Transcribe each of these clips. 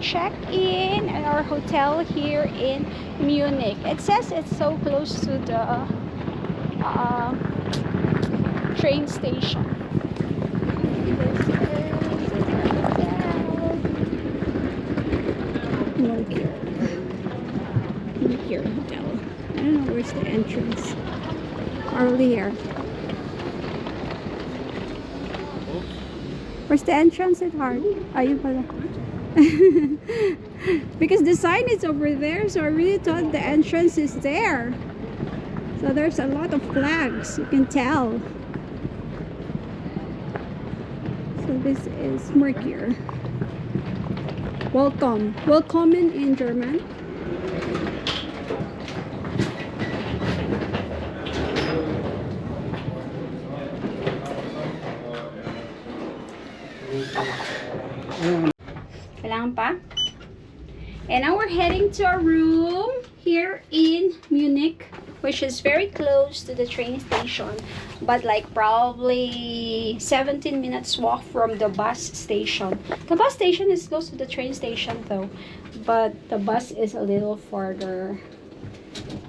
check in at our hotel here in Munich. It says it's so close to the train station. This is Mercure. Mercure Hotel. I don't know where's the entrance. Earlier. Where's the entrance at heart? Ayun pala. Because the sign is over there, so I really thought the entrance is there. So there's a lot of flags, you can tell. So this is Mercure. Welcome. Willkommen in German. Kailangan pa? And now we're heading to our room here in Munich, which is very close to the train station, but like probably 17 minutes walk from the bus station. The bus station is close to the train station though, but the bus is a little farther.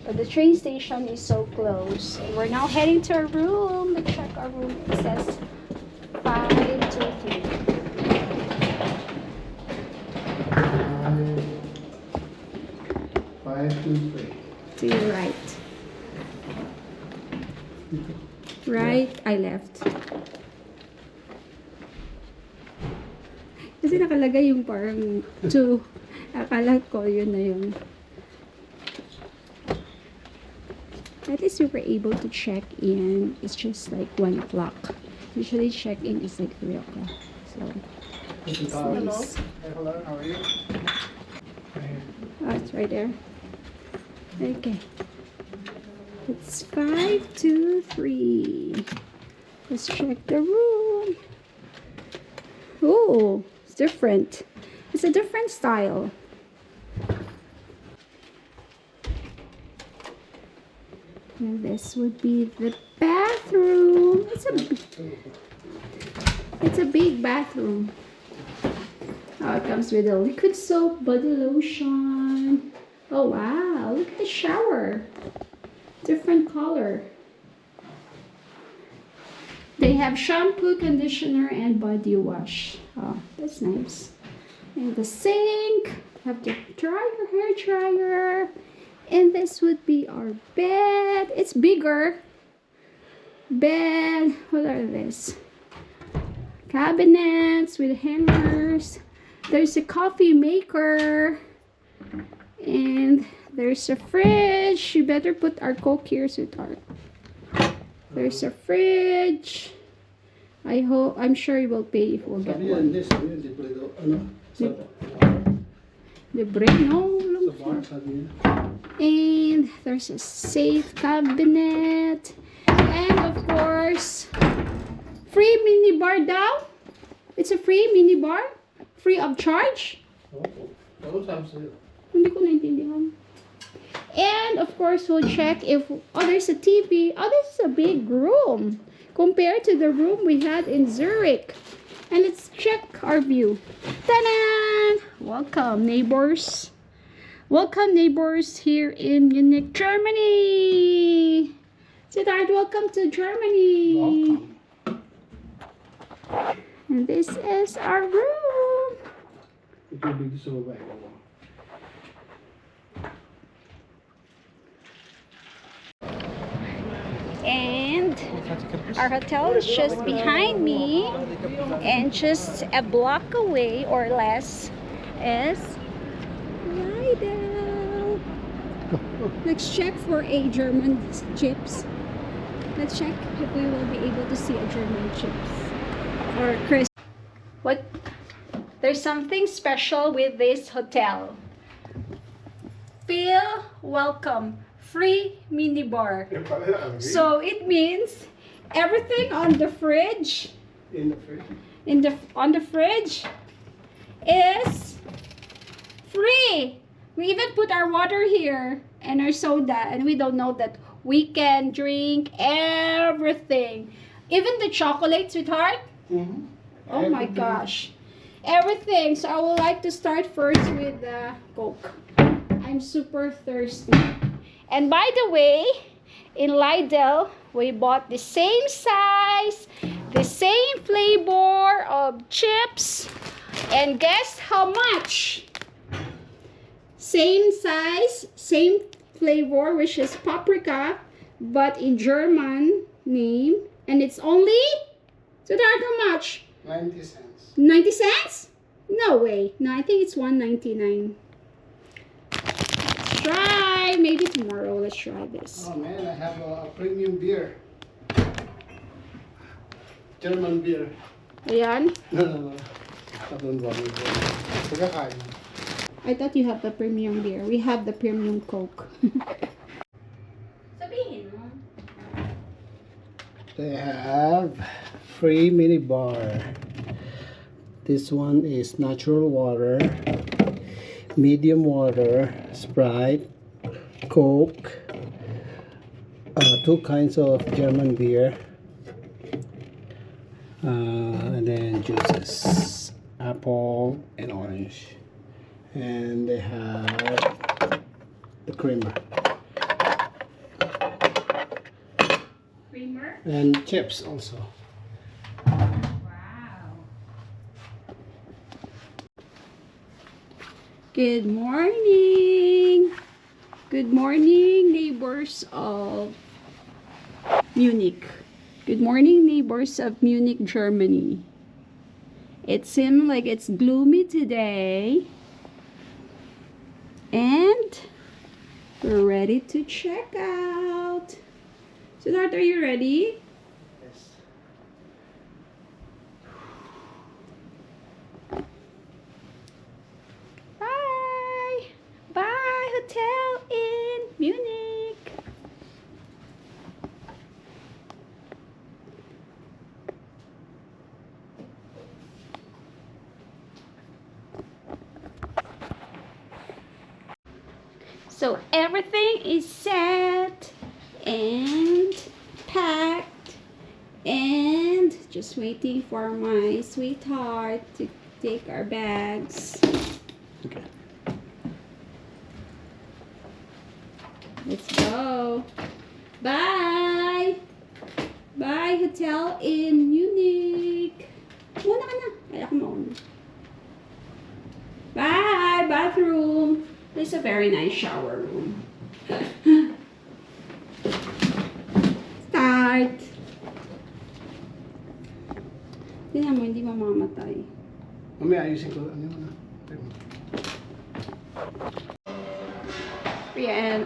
But the train station is so close. And we're now heading to our room. Let's check our room. It says 523. 523. To your right. Right, I left. Kasi nakalagay yung parang 2. Akala ko yun na yun. At least we were able to check in. It's just like 1 o'clock. Usually check in is like 3 o'clock. So it's nice. Hello, how are you? Oh, it's right there. Okay. It's 523. Let's check the room. Oh, it's different. It's a different style. And this would be the bathroom. It's a big bathroom. Oh, it comes with a liquid soap, body lotion. Oh wow, look at the shower. Different color. They have shampoo, conditioner, and body wash. Oh, that's nice. And the sink. Have the dryer, hair dryer. And this would be our bed. It's bigger. Bed. What are these? Cabinets with hangers. There's a coffee maker. And there's a fridge. You better put our Coke here, sweetheart. There's a fridge. I'm sure you will pay if we'll get one. Libre, no. And there's a safe cabinet. And of course, free mini bar down. It's a free mini bar. Free of charge. Hindi ko naintindihan. And of course, we'll check if, oh, there's a TV. Oh, this is a big room compared to the room we had in Zurich. And let's check our view. Ta-da! Welcome, neighbors. Welcome, neighbors, here in Munich, Germany. Siddharth, welcome to Germany. Welcome. And this is our room. It will be so bad. And our hotel is just behind me, and just a block away or less is Lidl. Let's check for a German chips. Let's check if we will be able to see a German chips or Chris. What? There's something special with this hotel. Feel welcome. Free mini bar. So it means everything on the fridge, on the fridge is free. We even put our water here and our soda, and we don't know that we can drink everything, even the chocolate, sweetheart. Mm-hmm. Oh my gosh. everything. So I would like to start first with the Coke. I'm super thirsty. And by the way, in Lidl, we bought the same size, the same flavor of chips. And guess how much? Same size, same flavor, which is paprika, but in German name. And it's only, so that how much? 90 cents. 90 cents? No way. No, I think it's $1.99. Let's try. Maybe tomorrow. Let's try this. Oh man, I have a premium beer. German beer. Ayan. No. I don't want it. Pagkakain. I thought you have the premium beer. We have the premium Coke. Sabihin mo. They have free mini bar. This one is natural water, medium water, Sprite, Coke, 2 kinds of German beer, and then juices, apple and orange. And they have the creamer. Creamer? And chips also. Wow. Good morning. Good morning, neighbors of Munich. Good morning, neighbors of Munich, Germany. It seems like it's gloomy today. And we're ready to check out. Siddharth, are you ready? Yes. Bye! Bye, hotel in Munich! So everything is set and packed and just waiting for my sweetheart to take our bags. Okay. Let's go. Bye! Bye, hotel in Munich. Muna ka na. Kaya ako mauna. Bye, bathroom. This is a very nice shower room. Start. Tingnan mo, hindi mamamatay. Mamaya ayusin ko. Ano yun?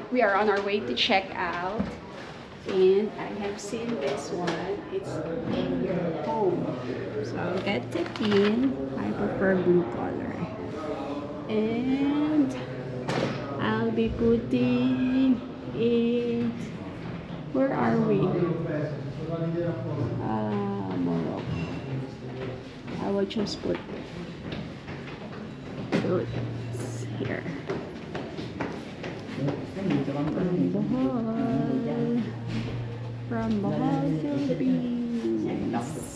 We are on our way to check out. And I have seen this one. It's in your home. So I'll get the pin. I prefer blue color. And I'll be putting it. Where are we? Morocco. I will just put goods here. From Bohol, Philippines.